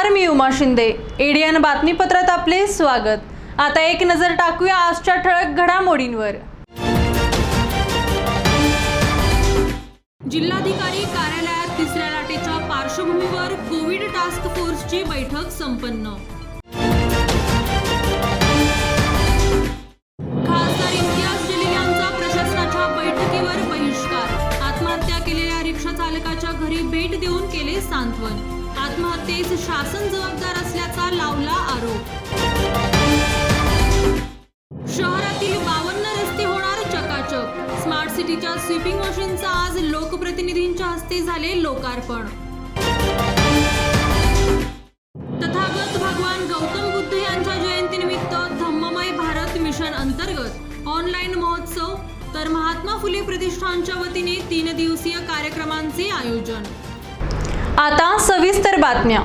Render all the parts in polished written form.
नमस्कार, मी उमा शिंदे। एडीएन बातमीपत्रात आपले स्वागत। आता एक नजर टाकूया आजच्या ठळक घडामोडींवर। जिल्हाधिकारी कार्यालयात तिसऱ्या लाटेच्या पार्श्वभूमीवर कोविड टास्क फोर्सची बैठक संपन्न। खासदार इम्तियाज जलील यांचा प्रशासनाच्या बैठकीवर बहिष्कार। आत्महत्या केलेल्या रिक्षा चालकाच्या घरी भेट देऊन केले सांत्वन। आत्महत्येस शासन जबाबदार असल्याचा लावला आरोप। शहरातील 52 रस्ते होणार चकाचक। स्मार्ट सिटीच्या स्वीपिंग मशीनचा आज लोकप्रतिनिधींच्या हस्ते झाले लोकार्पण। तथागत भगवान गौतम बुद्ध यांच्या जयंतीनिमित्त धम्ममय भारत मिशन अंतर्गत ऑनलाईन महोत्सव तर महात्मा फुले प्रतिष्ठानच्या वतीने 3 दिवसीय कार्यक्रमांचे आयोजन। आता सविस्तर बातम्या।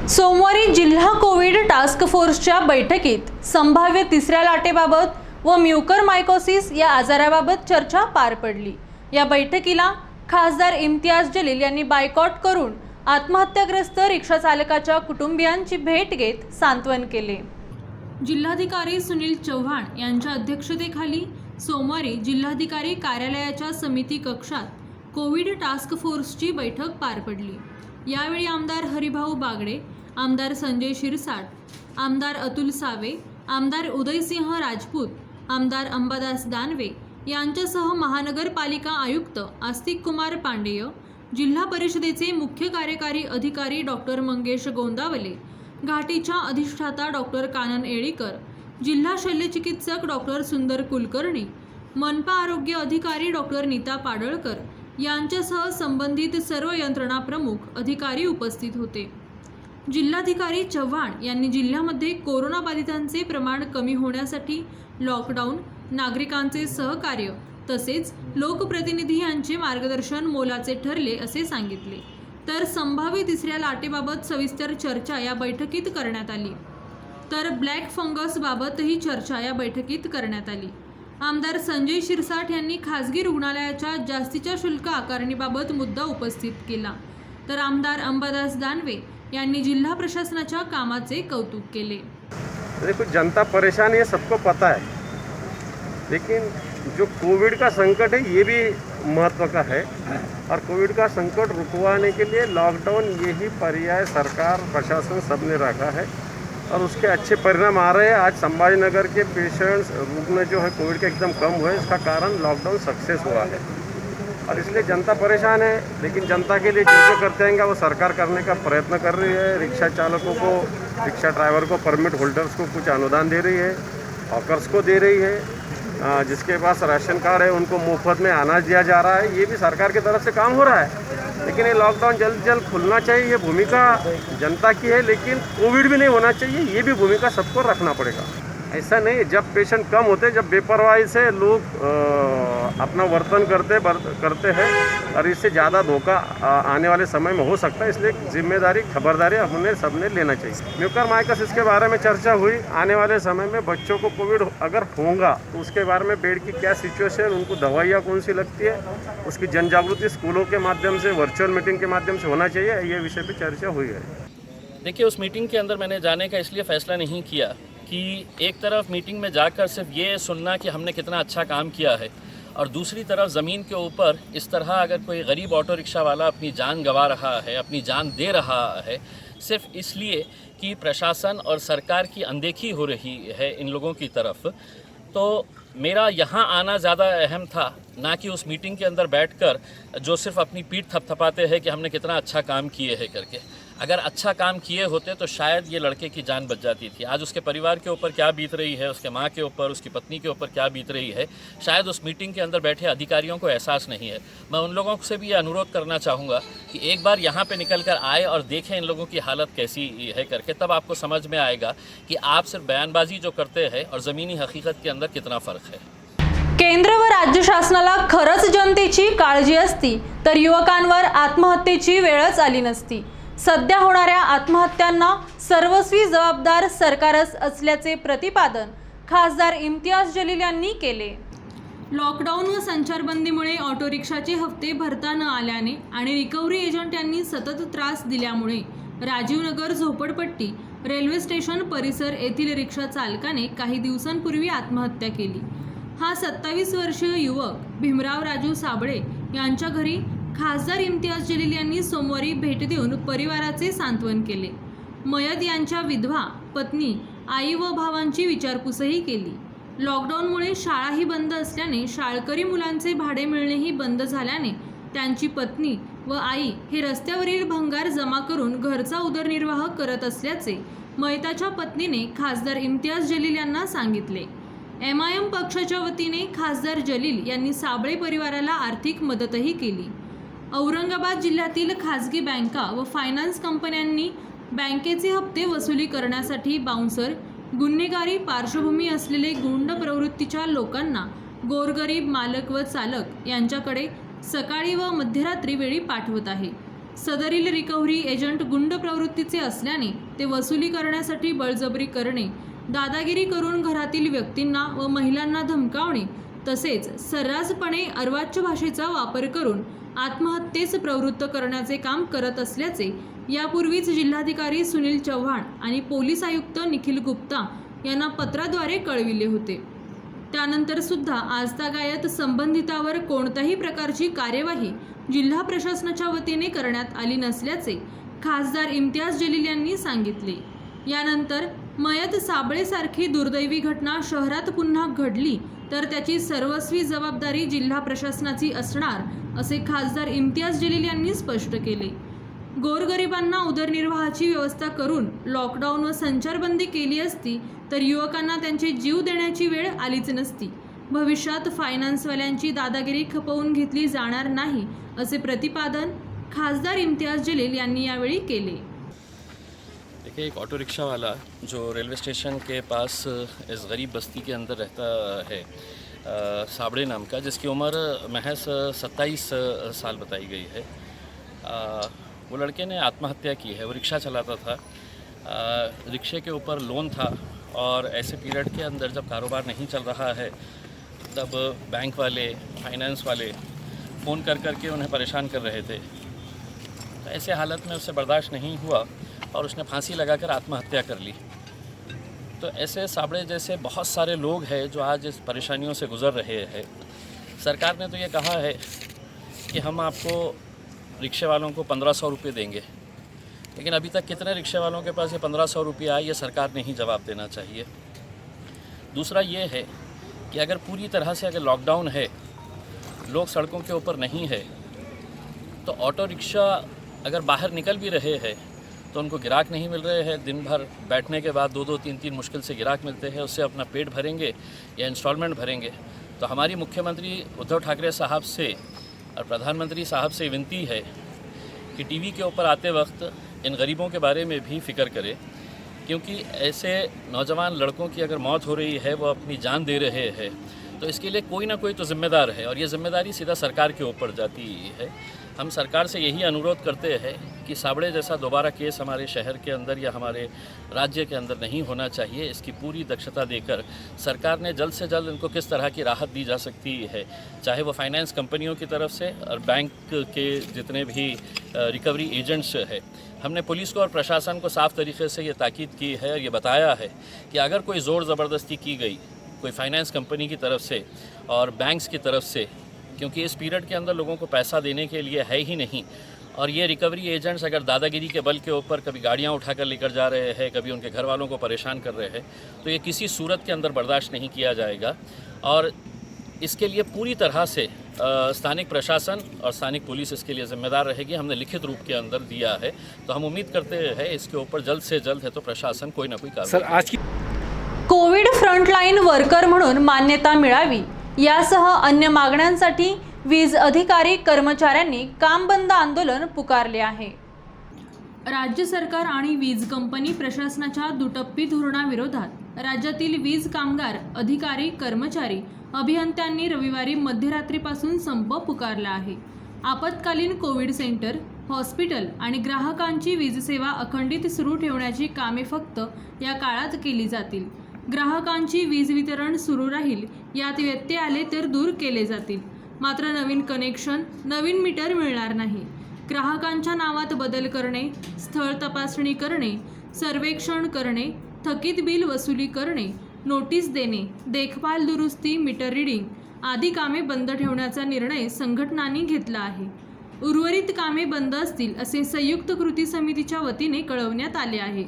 सोमवारी जिल्हा कोविड टास्क फोर्सच्या बैठकीत संभाव्य तिसऱ्या लाटेबाबत व म्युकरमायकोसिस या आजाराबाबत चर्चा पार पडली। या बैठकीला खासदार इम्तियाज जलील यांनी बायकॉट करून आत्महत्याग्रस्त रिक्षा चालकाच्या कुटुंबियांची भेट घेत सांत्वन केले। जिल्हाधिकारी सुनील चव्हाण यांच्या अध्यक्षतेखाली सोमवारी जिल्हाधिकारी कार्यालयाच्या समिती कक्षात कोविड टास्क फोर्सची बैठक पार पडली। यावेळी आमदार हरिभाऊ बागडे, आमदार संजय शिरसाट, आमदार अतुल सावे, आमदार उदयसिंह राजपूत, आमदार अंबादास दानवे यांच्यासह महानगरपालिका आयुक्त आस्तिक कुमार पांडेय, जिल्हा परिषदेचे मुख्य कार्यकारी अधिकारी डॉक्टर मंगेश गोंदावले, घाटीच्या अधिष्ठाता डॉक्टर कानन येळीकर, जिल्हा शल्यचिकित्सक डॉक्टर सुंदर कुलकर्णी, मनपा आरोग्य अधिकारी डॉक्टर नीता पाडळकर यांच्यासह संबंधित सर्व यंत्रणा प्रमुख अधिकारी उपस्थित होते। जिल्हाधिकारी चव्हाण यांनी जिल्ह्यामध्ये कोरोना बाधितांचे प्रमाण कमी होण्यासाठी लॉकडाऊन, नागरिकांचे सहकार्य तसेच लोकप्रतिनिधी यांचे मार्गदर्शन मोलाचे ठरले असे सांगितले। तर संभाव्य तिसऱ्या लाटेबाबत सविस्तर चर्चा या बैठकीत करण्यात आली। तर ब्लॅक फंगस बाबतही चर्चा या बैठकीत करण्यात आली। आमदार संजय शिरसाट यांनी खासगी रुग्णालयाच्या जास्तीच्या शुल्क आकारणीबाबत मुद्दा उपस्थित केला। तर आमदार अंबादास दानवे यांनी जिल्हा प्रशासनाच्या कामाचे कौतुक केले। देखो, जनता परेशान है, सबको पता है, लेकिन जो कोविड का संकट है ये भी महत्व का है और कोविड का संकट रुकवाने के लिए लॉकडाउन यही पर्याय सरकार प्रशासन सब ने रखा है और उसके अच्छे परिणाम आ रहे हैं। आज संभाजी नगर के पेशेंट्स रुग्ण जो है कोविड के एकदम कम हुए, इसका कारण लॉकडाउन सक्सेस हुआ है और इसलिए जनता परेशान है। लेकिन जनता के लिए जो करते हैं वो सरकार करने का प्रयत्न कर रही है। रिक्शा चालकों को, रिक्शा ड्राइवर को, परमिट होल्डर्स को कुछ अनुदान दे रही है, हॉकर्स को दे रही है, जिसके पास राशन कार्ड है उनको मुफ्त में अनाज दिया जा रहा है। ये भी सरकार की तरफ से काम हो रहा है। लेकिन ये लॉकडाउन जल्द जल्द खुलना चाहिए, ये भूमिका जनता की है, लेकिन कोविड भी नहीं होना चाहिए, ये भी भूमिका सबको रखना पड़ेगा। ऐसा नहीं, जब पेशेंट कम होते, जब बेपरवाही से लोग अपना वर्तन करते हैं और इससे ज़्यादा धोखा आने वाले समय में हो सकता है, इसलिए जिम्मेदारी, खबरदारी हमने सबने लेना चाहिए। म्यूकरमाइकोसिस के बारे में चर्चा हुई। आने वाले समय में बच्चों को कोविड अगर होगा तो उसके बारे में बेड की क्या सिचुएशन, उनको दवाइयाँ कौन सी लगती है, उसकी जन जागृति स्कूलों के माध्यम से, वर्चुअल मीटिंग के माध्यम से होना चाहिए। ये विषय पर चर्चा हुई है। देखिए, उस मीटिंग के अंदर मैंने जाने का इसलिए फ़ैसला नहीं किया कि एक तरफ मीटिंग में जाकर सिर्फ ये सुनना कि हमने कितना अच्छा काम किया है और दूसरी तरफ ज़मीन के ऊपर इस तरह अगर कोई गरीब ऑटो रिक्शा वाला अपनी जान गंवा रहा है, अपनी जान दे रहा है सिर्फ इसलिए कि प्रशासन और सरकार की अनदेखी हो रही है इन लोगों की तरफ, तो मेरा यहाँ आना ज़्यादा अहम था, ना कि उस मीटिंग के अंदर बैठकर जो सिर्फ अपनी पीठ थपथपाते हैं कि हमने कितना अच्छा काम किए है करके। अगर अच्छा काम किए होते तो शायद ये लड़के की जान बच जाती थी। आज उसके परिवार के ऊपर क्या बीत रही है, उसके माँ के ऊपर, उसकी पत्नी के ऊपर क्या बीत रही है, शायद उस मीटिंग के अंदर बैठे अधिकारियों को एहसास नहीं है। मैं उन लोगों से भी ये अनुरोध करना चाहूँगा कि एक बार यहाँ पे निकल कर आए और देखें इन लोगों की हालत कैसी है करके, तब आपको समझ में आएगा कि आप सिर्फ बयानबाजी जो करते हैं और ज़मीनी हकीकत के अंदर कितना फ़र्क है। केंद्र व राज्य शासनाला खरंच जनतेची काळजी असती तर युवकांवर आत्महत्येची वेळच आली नसती। सध्या होणाऱ्या आत्महत्यांना सर्वस्वी जबाबदार सरकारच असल्याचे प्रतिपादन खासदार इम्तियाज जलील यांनी केले। लॉकडाऊन व संचारबंदीमुळे ऑटो रिक्षाचे हप्ते भरता न आल्याने आणि रिकव्हरी एजंट यांनी सतत त्रास दिल्यामुळे राजीवनगर झोपडपट्टी रेल्वे स्टेशन परिसर येथील रिक्षा चालकाने काही दिवसांपूर्वी आत्महत्या केली। हा 27 वर्षीय युवक भीमराव राजू साबळे यांच्या घरी खासदार इम्तियाज जलील यांनी सोमवारी भेट देऊन परिवाराचे सांत्वन केले। मयत यांच्या विधवा पत्नी, आई व भावांची विचारपूसही केली। लॉकडाऊनमुळे शाळाही बंद असल्याने शाळकरी मुलांचे भाडे मिळणेही बंद झाल्याने त्यांची पत्नी व आई हे रस्त्यावरील भंगार जमा करून घरचा उदरनिर्वाह करत असल्याचे मयताच्या पत्नीने खासदार इम्तियाज जलील यांना सांगितले। MIM पक्षाच्या वतीने खासदार जलील यांनी साबळे परिवाराला आर्थिक मदतही केली। औरंगाबाद जिल्ह्यातील खाजगी बँका व फायनान्स कंपन्यांनी बँकेचे हप्ते वसुली करण्यासाठी बाउन्सर, गुन्हेगारी पार्श्वभूमी असलेले गुंड प्रवृत्तीच्या लोकांना गोरगरीब मालक व चालक यांच्याकडे सकाळी व मध्यरात्री वेळी पाठवत आहे। सदरील रिकव्हरी एजंट गुंड प्रवृत्तीचे असल्याने ते वसुली करण्यासाठी बळजबरी करणे, दादागिरी करून घरातील व्यक्तींना व महिलांना धमकावणे तसेच सर्रासपणे अर्वाच्य भाषेचा वापर करून आत्महत्येस प्रवृत्त करण्याचे काम करत असल्याचे यापूर्वीच जिल्हाधिकारी सुनील चव्हाण आणि पोलीस आयुक्त निखिल गुप्ता यांना पत्राद्वारे कळविले होते। त्यानंतर सुद्धा आजतागायत संबंधितावर कोणत्याही प्रकारची कार्यवाही जिल्हा प्रशासनाच्या वतीने करण्यात आली नसल्याचे खासदार इम्तियाज जलील यांनी सांगितले। यानंतर मयत साबळेसारखी दुर्दैवी घटना शहरात पुन्हा घडली तर त्याची सर्वस्वी जबाबदारी जिल्हा प्रशासनाची असणार असे खासदार इम्तियाज जलील यांनी स्पष्ट केले। गोरगरिबांना उदरनिर्वाहाची व्यवस्था करून लॉकडाऊन व संचारबंदी केली असती तर युवकांना त्यांचे जीव देण्याची वेळ आलीच नसती। भविष्यात फायनान्सवाल्यांची दादागिरी खपवून घेतली जाणार नाही असे प्रतिपादन खासदार इम्तियाज जलील यांनी यावेळी केले। देखिए, एक ऑटो रिक्शा वाला जो रेलवे स्टेशन के पास इस गरीब बस्ती के अंदर रहता है, साबड़े नाम का, जिसकी उम्र महज 27 साल बताई गई है। वो लड़के ने आत्महत्या की है। वो रिक्शा चलाता था, रिक्शे के ऊपर लोन था और ऐसे पीरियड के अंदर जब कारोबार नहीं चल रहा है तब बैंक वाले, फाइनेंस वाले फ़ोन कर कर के उन्हें परेशान कर रहे थे। तो ऐसे हालत में उससे बर्दाश्त नहीं हुआ और उसने फांसी लगाकर आत्महत्या कर ली। तो ऐसे साबड़े जैसे बहुत सारे लोग हैं जो आज इस परेशानियों से गुज़र रहे हैं। सरकार ने तो ये कहा है कि हम आपको रिक्शे वालों को 1500 रुपये देंगे, लेकिन अभी तक कितने रिक्शे वालों के पास ये 1500 रुपये आए, ये सरकार ने ही जवाब देना चाहिए। दूसरा ये है कि अगर पूरी तरह से अगर लॉकडाउन है, लोग सड़कों के ऊपर नहीं है, तो ऑटो रिक्शा अगर बाहर निकल भी रहे हैं तो उनको गिराक नहीं मिल रहे हैं। दिन भर बैठने के बाद 2-2, 3-3 मुश्किल से गिराक मिलते हैं, उससे अपना पेट भरेंगे या इंस्टॉलमेंट भरेंगे। तो हमारी मुख्यमंत्री उद्धव ठाकरे साहब से और प्रधानमंत्री साहब से विनती है कि टीवी के ऊपर आते वक्त इन गरीबों के बारे में भी फिक्र करें, क्योंकि ऐसे नौजवान लड़कों की अगर मौत हो रही है, वो अपनी जान दे रहे हैं, तो इसके लिए कोई ना कोई तो जिम्मेदार है और ये जिम्मेदारी सीधा सरकार के ऊपर जाती है। हम सरकार से यही अनुरोध करते हैं कि साबड़े जैसा दोबारा केस हमारे शहर के अंदर या हमारे राज्य के अंदर नहीं होना चाहिए। इसकी पूरी दक्षता देकर सरकार ने जल्द से जल्द इनको किस तरह की राहत दी जा सकती है, चाहे वो फाइनेंस कंपनियों की तरफ से और बैंक के जितने भी रिकवरी एजेंट्स है। हमने पुलिस को और प्रशासन को साफ़ तरीके से ये ताकीद की है और ये बताया है कि अगर कोई ज़ोर ज़बरदस्ती की गई कोई फाइनेंस कंपनी की तरफ से और बैंक्स की तरफ से, क्योंकि इस पीरियड के अंदर लोगों को पैसा देने के लिए है ही नहीं, और ये रिकवरी एजेंट्स अगर दादागिरी के बल के ऊपर कभी गाड़ियाँ उठाकर लेकर जा रहे हैं, कभी उनके घर वालों को परेशान कर रहे हैं, तो ये किसी सूरत के अंदर बर्दाश्त नहीं किया जाएगा। और इसके लिए पूरी तरह से स्थानिक प्रशासन और स्थानिक पुलिस इसके लिए जिम्मेदार रहेगी। हमने लिखित रूप के अंदर दिया है, तो हम उम्मीद करते हैं इसके ऊपर जल्द से जल्द है तो प्रशासन कोई ना कोई कार्रवाई। कोविड फ्रंटलाईन वर्कर म्हणून मान्यता मिळावी यासह अन्य मागण्यांसाठी वीज अधिकारी कर्मचाऱ्यांनी काम बंद आंदोलन पुकारले आहे। राज्य सरकार आणि वीज कंपनी प्रशासनाच्या दुटप्पी धोरणाविरोधात राज्यातील वीज कामगार, अधिकारी, कर्मचारी, अभियंत्यांनी रविवारी मध्यरात्रीपासून संप पुकारला आहे। आपत्कालीन कोविड सेंटर, हॉस्पिटल आणि ग्राहकांची वीज सेवा अखंडित सुरू ठेवण्याची कामे फक्त या काळात केली जातील। ग्राहकांची वीज वितरण सुरू राहील, यात व्यत्यय आले तर दूर केले जातील, मात्र नवीन कनेक्शन, नवीन मीटर मिळणार नाही। ग्राहकांच्या नावात बदल करणे, स्थळ तपासणी करणे, सर्वेक्षण करणे, थकीत बिल वसुली करणे, नोटीस देणे, देखभाल दुरुस्ती, मीटर रीडिंग आदी कामे बंद ठेवण्याचा निर्णय संघटनांनी घेतला आहे. उर्वरित कामे बंद असतील असे संयुक्त कृती समितीच्या वतीने कळवण्यात आले आहे.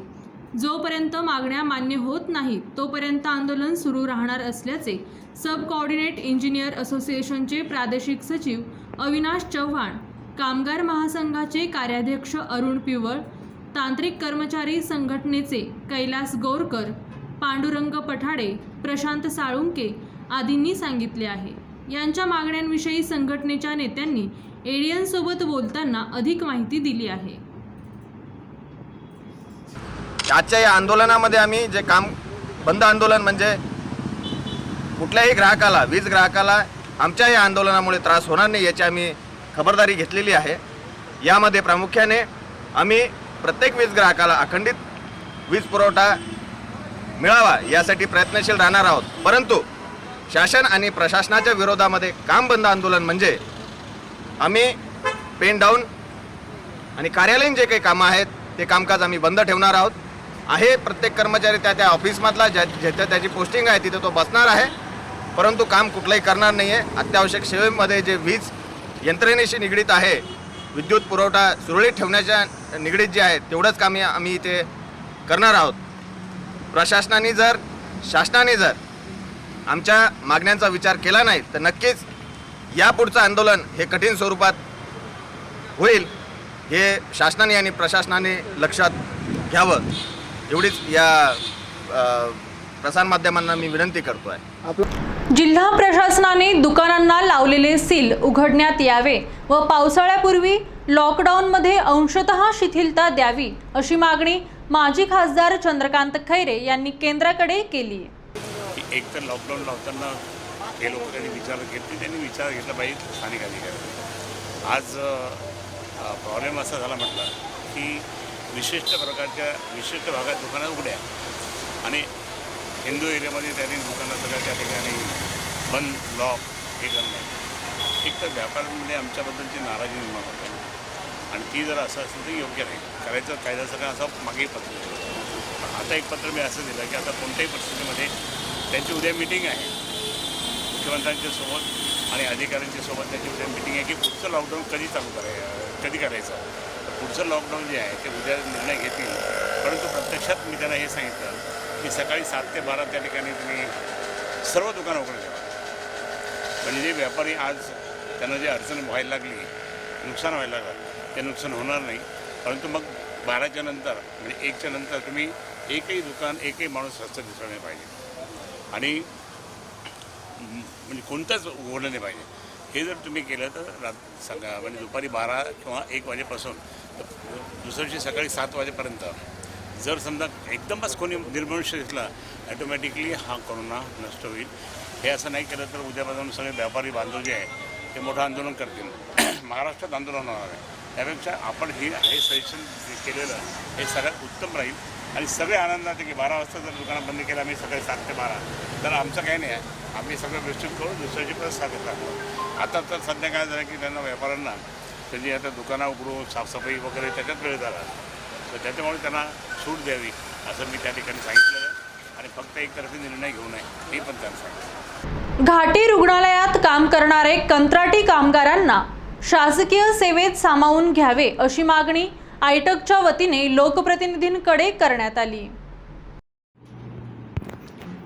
जोपर्यंत मागण्या मान्य होत नाहीत तोपर्यंत आंदोलन सुरू राहणार असल्याचे सब कोऑर्डिनेट इंजिनियर असोसिएशनचे प्रादेशिक सचिव अविनाश चव्हाण, कामगार महासंघाचे कार्याध्यक्ष अरुण पिवळ, तांत्रिक कर्मचारी संघटनेचे कैलास गोरकर, पांडुरंग पठाडे, प्रशांत साळुंके आदींनी सांगितले आहे. यांच्या मागण्यांविषयी संघटनेच्या नेत्यांनी एडीएन सोबत बोलताना अधिक माहिती दिली आहे. आजच्या या आंदोलनामध्ये आम्ही जे काम बंद आंदोलन म्हणजे कुठल्याही ग्राहकाला, वीज ग्राहकाला आमच्या या आंदोलनामुळे त्रास होणार नाही याची आम्ही खबरदारी घेतलेली आहे. यामध्ये प्रामुख्याने आम्ही प्रत्येक वीज ग्राहकाला अखंडित वीज पुरवठा मिळावा यासाठी प्रयत्नशील राहणार आहोत. परंतु शासन आणि प्रशासनाच्या विरोधामध्ये काम बंद आंदोलन म्हणजे आम्ही पेन डाऊन आणि कार्यालयीन जे काही कामं आहेत ते कामकाज आम्ही बंद ठेवणार आहोत. आहे प्रत्येक कर्मचारी त्या ऑफिसमधला त्याची पोस्टिंग आहे तिथे तो बसणार आहे, परंतु काम कुठलंही करणार नाही आहे. अत्यावश्यक सेवेमध्ये जे वीज यंत्रणेशी निगडीत आहे, विद्युत पुरवठा सुरळीत ठेवण्याच्या निगडीत जे आहे तेवढंच काम आम्ही इथे करणार आहोत. शासनाने जर आमच्या मागण्यांचा विचार केला नाही तर नक्कीच यापुढचं आंदोलन हे कठीण स्वरूपात होईल, हे शासनाने आणि प्रशासनाने लक्षात घ्यावं एवढीच या प्रसारमाध्यमांना मी विनंती करतो आहे. जिल्हा प्रशासनाने दुकानांना लावलेले सील उघडण्यात यावे व पावसाळ्यापूर्वी लॉकडाऊनमध्ये अंशतः शिथिलता द्यावी अशी मागणी माजी खासदार चंद्रकांत खैरे यांनी केंद्राकडे केली. एक तर लॉकडाऊन लावताना हे लोक त्यांनी विचार घेतला पाहिजे स्थानिक अधिकारी. आज प्रॉब्लेम असा झाला म्हटलं की विशिष्ट भागात दुकानं उघड्या आणि हिंदू एरियामध्ये त्यांनी दुकानं सगळ्या त्या ठिकाणी बंद, लॉक हे करणं. एक तर व्यापाऱ्यांमध्ये आमच्याबद्दलची नाराजी निर्माण होते आणि ती जर असं असेल तर योग्य नाही करायचं. कायदा सगळं असं मागे पत्र दिलं. आता एक पत्र मी असं दिलं की आता कोणत्याही परिस्थितीमध्ये त्यांची उद्या मीटिंग आहे मुख्यमंत्र्यांच्या सोबत आणि अधिकाऱ्यांच्या सोबत. त्यांची उद्या मीटिंग आहे की पुढचं लॉकडाऊन कधी करायचं. पुढचं लॉकडाऊन जे आहे ते उद्या निर्णय घेतील. परंतु प्रत्यक्षात मी त्यांना हे सांगितलं की सकाळी 7 ते 12 त्या ठिकाणी तुम्ही सर्व दुकानं उघडून ठेवा. म्हणजे जे व्यापारी आज त्यांना जे अडचण व्हायला लागली, नुकसान व्हायला लागलं, ते नुकसान होणार नाही. परंतु मग 12च्या नंतर म्हणजे 1च्या नंतर तुम्ही एकही दुकान, एकही माणूस रस्ता दिसला नाही पाहिजे आणि म्हणजे कोणतंच उघडलं नाही पाहिजे. हे जर तुम्ही केलं तर सांगा म्हणजे दुपारी 12 किंवा 1 वाजेपासून दुसऱ्या दिवशी सकाळी 7 वाजेपर्यंत जर समजा एकदमच कोणी निर्मनुष्य दिसला ॲटोमॅटिकली हा कोरोना नष्ट होईल. हे असं नाही केलं तर उद्यापासून सगळे व्यापारी बांधव जे आहे ते मोठं आंदोलन करतील. महाराष्ट्रात आंदोलन होणार आहे. त्यापेक्षा आपण हे सजेशन केलेलं हे सगळ्यात उत्तम राहील आणि सगळे आनंदात की 12 वाजता जर दुकानं बंद केलं आम्ही सकाळी 7 ते 12 तर आमचं काही नाही आहे. आम्ही सगळं व्यवस्थित करून दुसऱ्याची परत स्वागत करतो. आता तर सध्या काय झालं की त्यांना व्यापाऱ्यांना त्यांची आता दुकानं उघडून साफसफाई वगैरे त्याच्यात वेळ झाला तर त्याच्यामुळे त्यांना सूट द्यावी असं मी त्या ठिकाणी सांगितलं आहे आणि फक्त एकतर्फी निर्णय घेऊ नये हे पण त्यांना सांगितलं. घाटी रुग्णालयात काम करणारे कंत्राटी कामगारांना शासकीय सेवेत सामावून घ्यावे अशी मागणी आयटकच्या वतीने लोकप्रतिनिधींकडे करण्यात आली.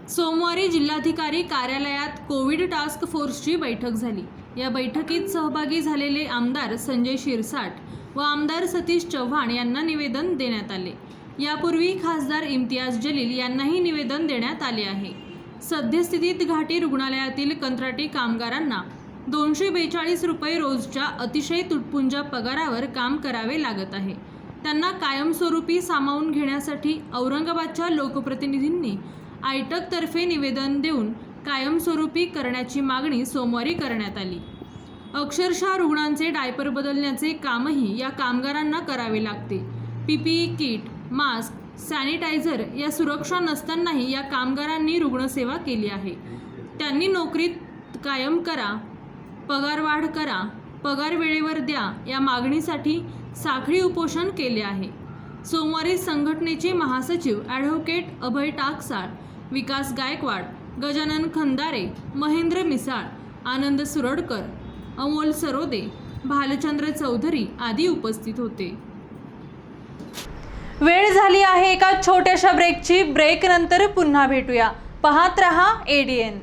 सोमवारी जिल्हाधिकारी कार्यालयात कोविड टास्क फोर्सची बैठक झाली. या बैठकीत सहभागी झालेले आमदार संजय शिरसाट व आमदार सतीश चव्हाण यांना निवेदन देण्यात आले. यापूर्वी खासदार इम्तियाज जलील यांनाही निवेदन देण्यात आले आहे. सद्यस्थितीत घाटी रुग्णालयातील कंत्राटी कामगारांना 242 रुपये रोजच्या अतिशय तुटपुंजा पगारावर काम करावे लागत आहे. त्यांना कायमस्वरूपी सामावून घेण्यासाठी औरंगाबादच्या लोकप्रतिनिधींनी आयटकतर्फे निवेदन देऊन कायमस्वरूपी करण्याची मागणी सोमवारी करण्यात आली. अक्षरशः रुग्णांचे डायपर बदलण्याचे कामही या कामगारांना करावे लागते. PPE किट, मास्क, सॅनिटायझर या सुरक्षा नसतानाही या कामगारांनी रुग्णसेवा केली आहे. त्यांनी नोकरीत कायम करा, पगारवाढ करा, पगार वेळेवर द्या या मागणीसाठी साखळी उपोषण केले आहे. सोमवारी संघटनेचे महासचिव ॲडव्होकेट अभय टाकसाळ, विकास गायकवाड, गजानन खंदारे, महेंद्र मिसाळ, आनंद सुरडकर, अमोल सरोदे, भालचंद्र चौधरी आदी उपस्थित होते. वेळ झाली आहे एका छोट्याशा ब्रेकची. ब्रेक नंतर पुन्हा भेटूया. पाहत रहा ADN.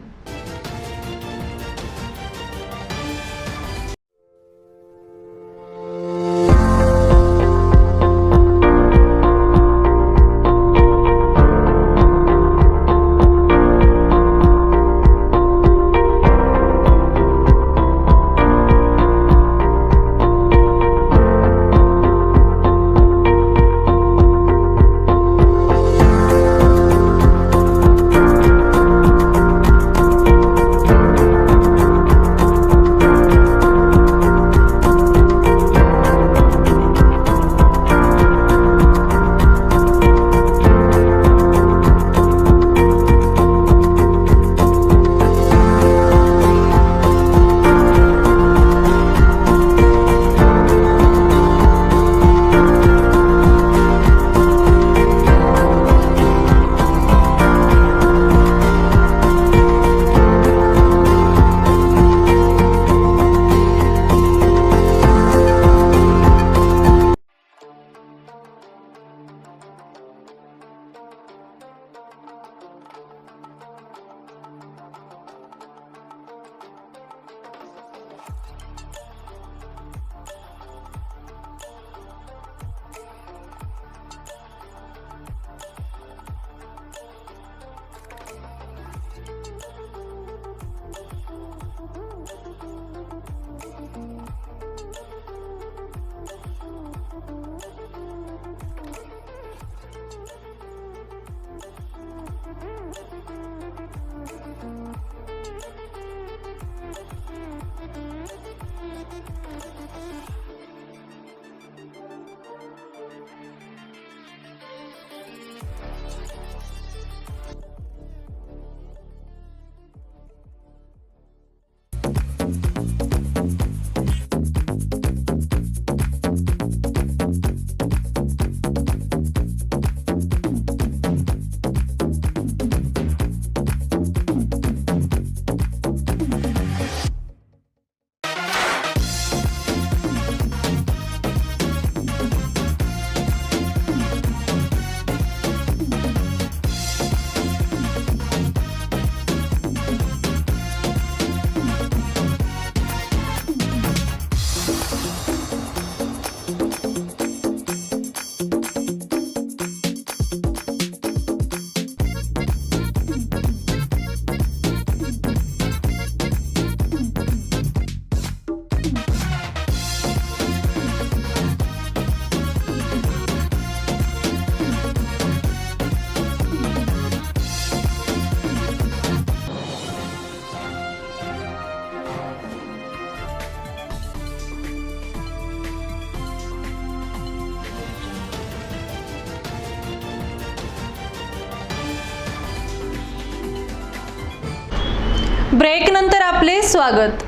ब्रेक नंतर आपले स्वागत.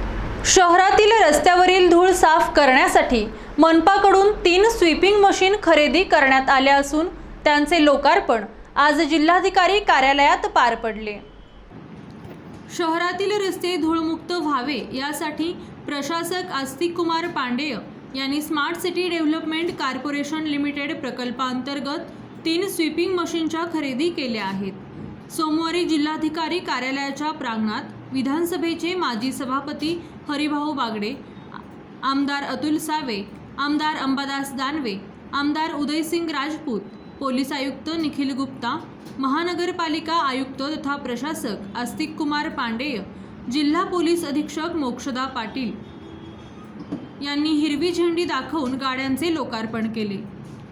शहरातील रस्त्यावरील धूळ साफ करण्यासाठी मनपाकडून 3 स्वीपिंग मशीन खरेदी करण्यात आल्या असून त्यांचे लोकार्पण आज जिल्हाधिकारी कार्यालयात पार पडले. शहरातील रस्ते धूळमुक्त व्हावे यासाठी प्रशासक आस्तिक कुमार पांडेय यांनी smart city development corporation limited प्रकल्पांतर्गत 3 स्वीपिंग मशीनच्या खरेदी केल्या आहेत. सोमवारी जिल्हाधिकारी कार्यालयाच्या प्रांगणात विधानसभेचे माजी सभापती हरिभाऊ बागडे, आमदार अतुल सावे, आमदार अंबादास दानवे, आमदार उदयसिंग राजपूत, पोलीस आयुक्त निखिल गुप्ता, महानगरपालिका आयुक्त तथा प्रशासक आस्तिक कुमार पांडेय, जिल्हा पोलीस अधीक्षक मोक्षदा पाटील यांनी हिरवी झेंडी दाखवून गाड्यांचे लोकार्पण केले.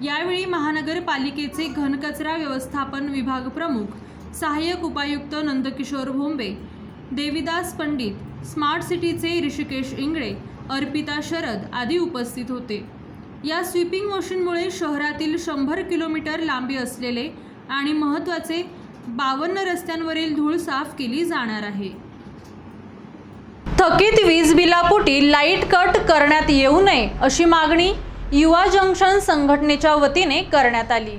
यावेळी महानगरपालिकेचे घनकचरा व्यवस्थापन विभाग प्रमुख सहाय्यक उपायुक्त नंदकिशोर भोंबे, देविदास पंडित, स्मार्ट सिटीचे ऋषिकेश इंगळे, अर्पिता शरद आदी उपस्थित होते. या स्वीपिंग मशीनमुळे शहरातील 100 किलोमीटर लांबी असलेले आणि महत्त्वाचे 52 रस्त्यांवरील धूळ साफ केली जाणार आहे. थकीत वीज बिलापोटी लाईट कट करण्यात येऊ नये अशी मागणी युवा जंक्शन संघटनेच्या वतीने करण्यात आली।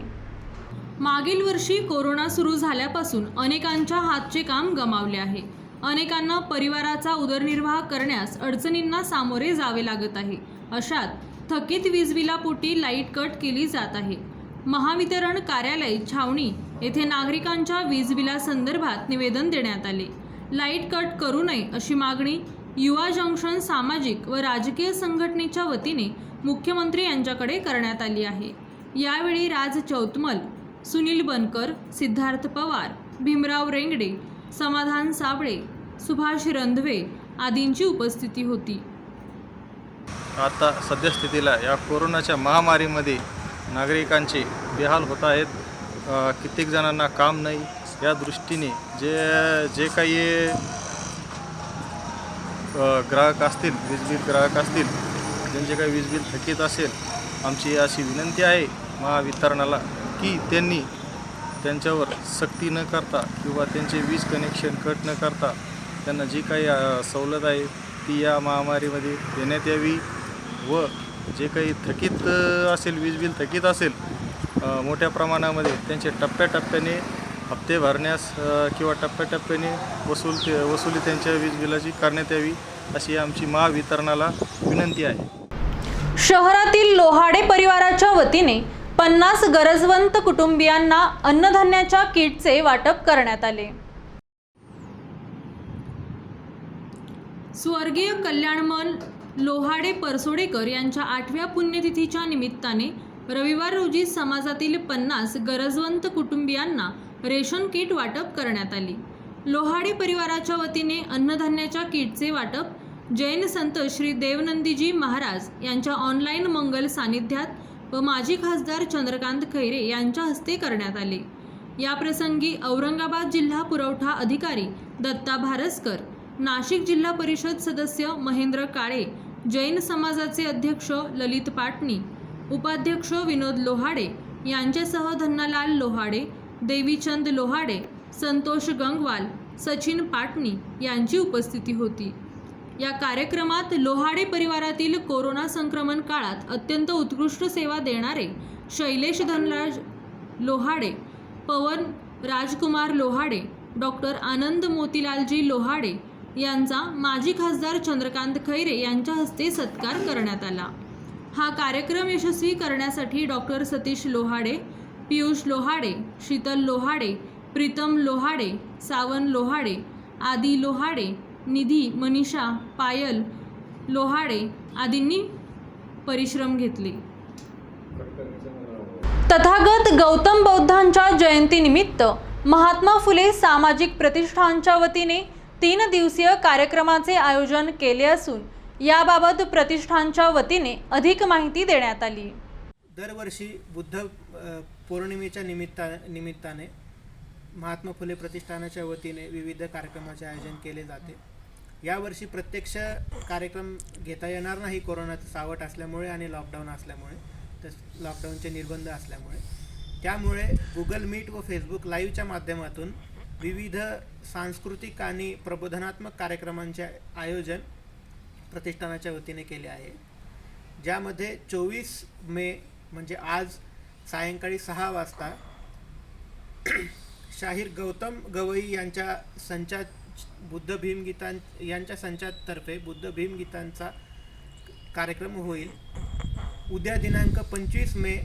मागील वर्षी कोरोना सुरू झाल्यापासून अनेकांच्या हातचे काम गमावले आहे। अनेकांना परिवाराचा उदरनिर्वाह करण्यास अडचणींना सामोरे जावे लागत आहे। अशात थकीत वीज बिलापोटी लाईट कट केली जात आहे। महावितरण कार्यालय छावणी येथे नागरिकांच्या वीज बिलासंदर्भात निवेदन देण्यात आले। लाईट कट करू नये अशी मागणी युवा जंक्शन सामाजिक व राजकीय संघटनेच्या वतीने मुख्यमंत्री यांच्याकडे करण्यात आली आहे। यावेळी राज चौतमल, सुनील बनकर, सिद्धार्थ पवार, भीमराव रेंगडे, समाधान साबळे, सुभाष रंधवे आदींची उपस्थिती होती। आता सद्यस्थितीला या कोरोनाच्या महामारीमध्ये नागरिकांचे बेहाल होत आहेत। कित्येक जणांना काम नाही, या दृष्टीने जे काही ग्राहक असतील, वीज बिल ग्राहक असतील, ज्यांचे काही वीज बिल थकीत असेल, आमची अशी विनंती आहे महावितरणाला की त्यांनी त्यांच्यावर सक्ती न करता किंवा त्यांचे वीज कनेक्शन कट न करता त्यांना जी काही सवलत आहे ती या महामारीमध्ये देण्यात यावी व जे काही थकीत असेल, वीज बिल थकीत असेल मोठ्या प्रमाणामध्ये त्यांचे टप्प्याटप्प्याने हप्ते भरण्यास किंवा टप्प्याटप्प्याने वसुली त्यांच्या वीज बिलाची करण्यात यावी अशी आमची महावितरणाला विनंती आहे। शहरातील लोहाडे परिवाराच्या वतीने 50 गरजवंत कुटुंबियांना अन्नधान्याच्या किटचे वाटप करण्यात आले। स्वर्गीय कल्याणमल लोहाडे परसोडेकर यांच्या 8व्या पुण्यतिथीच्या निमित्ताने रविवार रोजी समाजातील 50 गरजवंत कुटुंबियांना रेशन किट वाटप करण्यात आली। लोहाडे परिवाराच्या वतीने अन्नधान्याच्या किटचे वाटप जैन संत श्री देवनंदीजी महाराज यांच्या ऑनलाईन मंगल सानिध्यात व माजी खासदार चंद्रकांत खैरे यांच्या हस्ते करण्यात आले। याप्रसंगी औरंगाबाद जिल्हा पुरवठा अधिकारी दत्ता भारसकर, नाशिक जिल्हा परिषद सदस्य महेंद्र काळे, जैन समाजाचे अध्यक्ष ललित पाटणी, उपाध्यक्ष विनोद लोहाडे यांच्यासह धन्नालाल लोहाडे, देवीचंद लोहाडे, संतोष गंगवाल, सचिन पाटणी यांची उपस्थिती होती। या कार्यक्रमात लोहाडे परिवारातील कोरोना संक्रमण काळात अत्यंत उत्कृष्ट सेवा देणारे शैलेश धनराज लोहाडे, पवन राजकुमार लोहाडे, डॉक्टर आनंद मोतीलालजी लोहाडे यांचा माजी खासदार चंद्रकांत खैरे यांच्या हस्ते सत्कार करण्यात आला। हा कार्यक्रम यशस्वी करण्यासाठी डॉक्टर सतीश लोहाडे, पियुष लोहाडे, शीतल लोहाडे, प्रीतम लोहाडे, सावन लोहाडे, आदी लोहाडे, निधी, मनीषा, पायल लोहाडे आदींनी परिश्रम घेतले। तथागत गौतम बौद्धांच्या जयंतीनिमित्त महात्मा फुले सामाजिक प्रतिष्ठानच्या वतीने 3 दिवसीय कार्यक्रमाचे आयोजन केले असून याबाबत प्रतिष्ठानच्या वतीने अधिक माहिती देण्यात आली। दरवर्षी बुद्ध पौर्णिमेच्या निमित्ताने महात्मा फुले प्रतिष्ठानाच्या वतीने विविध कार्यक्रमाचे आयोजन केले जाते। यावर्षी प्रत्यक्ष कार्यक्रम घेता येणार नाही कोरोनाचं सावट असल्यामुळे आणि लॉकडाऊन असल्यामुळे, लॉकडाऊनचे निर्बंध असल्यामुळे। त्यामुळे गुगल मीट व फेसबुक लाईव्हच्या माध्यमातून विविध सांस्कृतिक आणि प्रबोधनात्मक कार्यक्रमांचे आयोजन प्रतिष्ठानाच्या वतीने केले आहे, ज्यामध्ये 24 मे म्हणजे आज सायंकाळी 6 वाजता शाहीर गौतम गवई यांच्या संचात बुद्ध यांच्या संचातर्फे बुद्ध भीमगीतांचा कार्यक्रम होईल। उद्या दिनांक 25 मे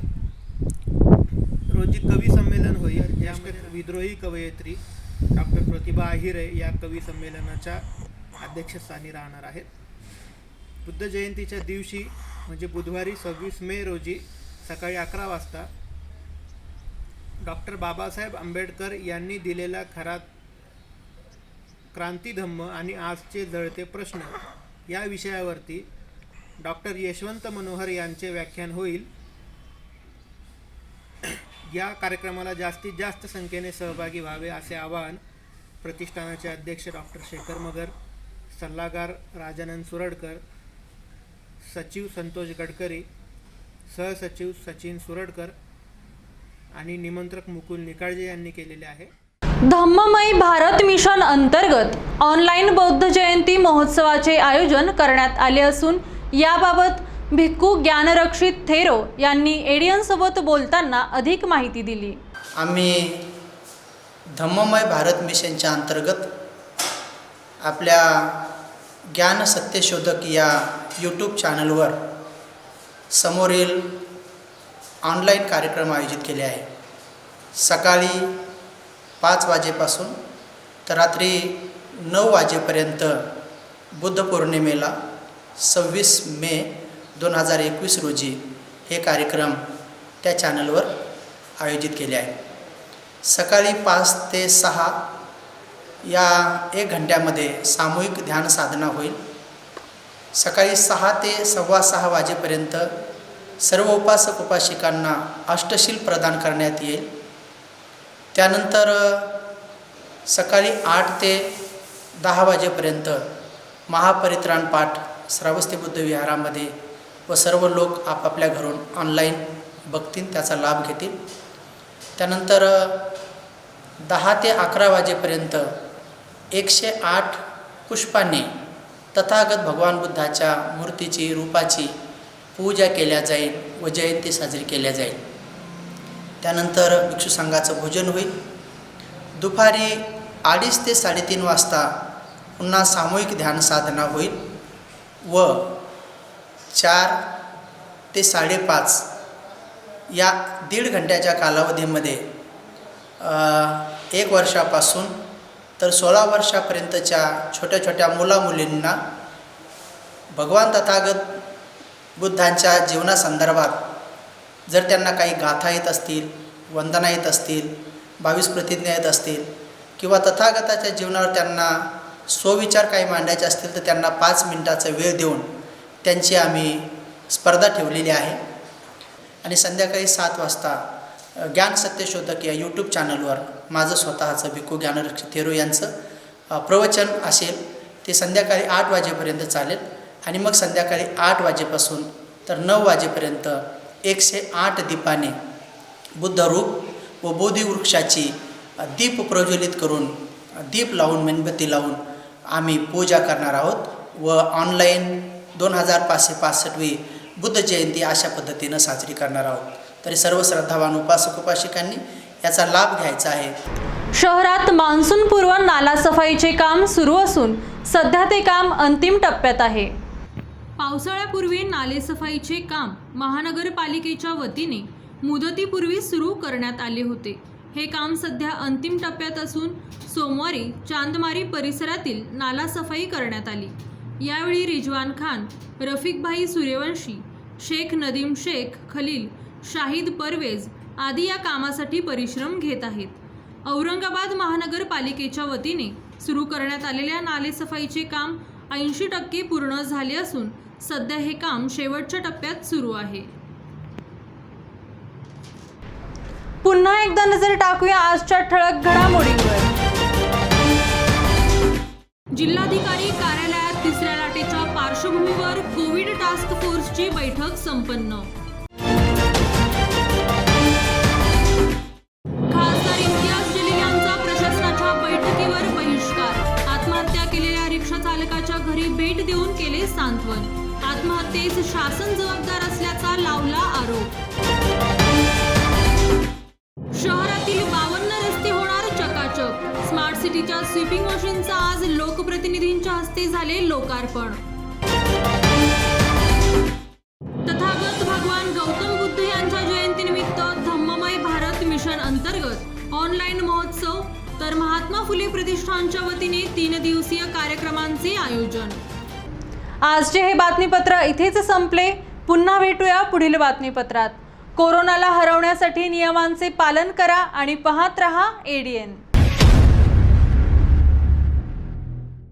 रोजी कवी संमेलन होईल, यामध्ये विद्रोही कवयित्री डॉक्टर प्रतिभा आहिरे या कवी संमेलनाच्या अध्यक्षस्थानी राहणार आहेत। बुद्ध जयंतीच्या दिवशी म्हणजे बुधवारी 26 मे रोजी सकाळी 11 वाजता डॉक्टर बाबासाहेब आंबेडकर यांनी दिलेला खरा क्रांतिधम्म आणि आजचे जळते प्रश्न या विषयावरती डॉक्टर यशवंत मनोहर यांचे व्याख्यान होईल। या कार्यक्रमाला जास्तीत जास्त संख्येने सहभागी व्हावे असे आवाहन प्रतिष्ठानाचे अध्यक्ष डॉक्टर शेखर मगर, सल्लागार राजानंद सुरडकर, सचिव संतोष गडकरी, सहसचिव सचिन सुरडकर आणि निमंत्रक मुकुल निकाळजे यांनी केलेले आहे। धम्ममय भारत मिशन अंतर्गत ऑनलाईन बौद्ध जयंती महोत्सवाचे आयोजन करण्यात आले असून याबाबत भिक्खू ज्ञानरक्षित थेरो यांनी एडियन सोबत बोलताना अधिक माहिती दिली. आम्ही धम्ममय भारत मिशनच्या अंतर्गत आपल्या ज्ञान सत्यशोधक या यूट्यूब चॅनलवर समोरील ऑनलाईन कार्यक्रम आयोजित केले आहे. सकाळी 5 वाजेपासून तर रात्री 9 वाजेपर्यंत बुद्ध पौर्णिमेला 26 मे 2021 रोजी हे कार्यक्रम त्या चॅनलवर आयोजित केले आहे. सकाळी 5 ते 6 या 1 घंट्यामध्ये सामूहिक ध्यान साधना होईल. सकाळी 6 ते 6:15 वाजेपर्यंत सर्व उपासक उपासिकांना अष्टशील प्रदान करण्यात येईल. त्यानंतर सकाळी 8 ते 10 वाजेपर्यंत महापरित्राण पाठ श्रावस्ती बुद्ध विहारामध्ये व सर्व लोक आपापल्या घरून ऑनलाईन बघतील, त्याचा लाभ घेतील. त्यानंतर 10 ते 11 वाजेपर्यंत 108 पुष्पाने तथागत भगवान बुद्धाच्या मूर्तीची रूपाची पूजा केल्या जाईल व जयंती साजरी केल्या जाईल. त्यानंतर भिक्षू संघाचं भोजन होईल. दुपारी 2:30 ते 3:30 वाजता पुन्हा सामूहिक ध्यान साधना होईल व 4 ते 5:30 या 1.5 घंट्याच्या कालावधीमध्ये 1 वर्षापासून तर 16 वर्षापर्यंतच्या छोट्या छोट्या मुलामुलींना भगवान तथागत बुद्धांच्या जीवनासंदर्भात जर त्यांना काही गाथा येत असतील, वंदना येत असतील, 22 प्रतिज्ञा येत असतील किंवा तथागताच्या जीवनावर त्यांना स्वविचार काही मांडायचे असतील तर त्यांना 5 मिनिटाचा वेळ देऊन त्यांची आम्ही स्पर्धा ठेवलेली आहे. आणि संध्याकाळी 7 वाजता ज्ञान सत्यशोधक या यूट्यूब चॅनलवर माझं स्वतःचं भिक्खू ज्ञानरक्षित थेरो यांचं प्रवचन असेल. ते संध्याकाळी 8 वाजेपर्यंत चालेल आणि मग संध्याकाळी 8 वाजेपासून तर 9 वाजेपर्यंत 108 दीपाने बुद्ध रूप व बोधी वृक्षाची दीप प्रज्वलित करून दीप लावून मेणबत्ती लावून आम्ही पूजा करणार आहोत व ऑनलाईन 2565वी बुद्ध जयंती अशा पद्धतीनं साजरी करणार आहोत. तरी सर्व श्रद्धावान उपासक उपासिकांनी याचा लाभ घ्यायचा आहे. शहरात मान्सूनपूर्व नाला सफाईचे काम सुरू असून सध्या ते काम अंतिम टप्प्यात आहे. पावसाळ्यापूर्वी नाले सफाईचे काम महानगरपालिकेच्या वतीने मुदतीपूर्वी सुरू करण्यात आले होते. हे काम सध्या अंतिम टप्प्यात असून सोमवारी चांदमारी परिसरातील नाला सफाई करण्यात आली. यावेळी रिजवान खान, रफिकभाई सूर्यवंशी, शेख नदीम शेख खलील, शाहिद परवेज आदी या कामासाठी परिश्रम घेत आहेत. औरंगाबाद महानगरपालिकेच्या वतीने सुरू करण्यात आलेल्या नाले सफाईचे काम 80% पूर्ण झाले असून सध्या हे काम शेवटच्या टप्प्यात सुरू आहे. पुन्हा एकदा नजर टाकूया आजच्या ठळक घडामोडींवर. जिल्हाधिकारी कार्यालयात तिसऱ्या लाटेच्या पार्श्वभूमीवर कोविड टास्क फोर्सची बैठक संपन्न. खासदार इम्तियाज जलील यांचा प्रशासनाच्या बैठकीवर बहिष्कार. आत्महत्या केलेल्या रिक्षा चालकाच्या घरी भेट देऊन केले सांत्वन. आत्महत्येस शासन जबाबदार असल्याचा लावला आरोप. शहरातील 52 रस्ते होणार चकाचक. स्मार्ट सिटीच्या स्वीपिंग मशीनचा आज लोकप्रतिनिधींच्या हस्ते झाले लोकार्पण. तथागत भगवान गौतम बुद्ध यांच्या जयंतीनिमित्त धम्ममय भारत मिशन अंतर्गत ऑनलाईन महोत्सव तर महात्मा फुले प्रतिष्ठानच्या वतीने 3 दिवसीय कार्यक्रमांचे आयोजन. आजचे हे बातमीपत्र इथेच संपले. पुन्हा भेटूया पुढील बातमीपत्रात. कोरोनाला हरवण्यासाठी नियमांचे पालन करा आणि पाहत रहा ADN.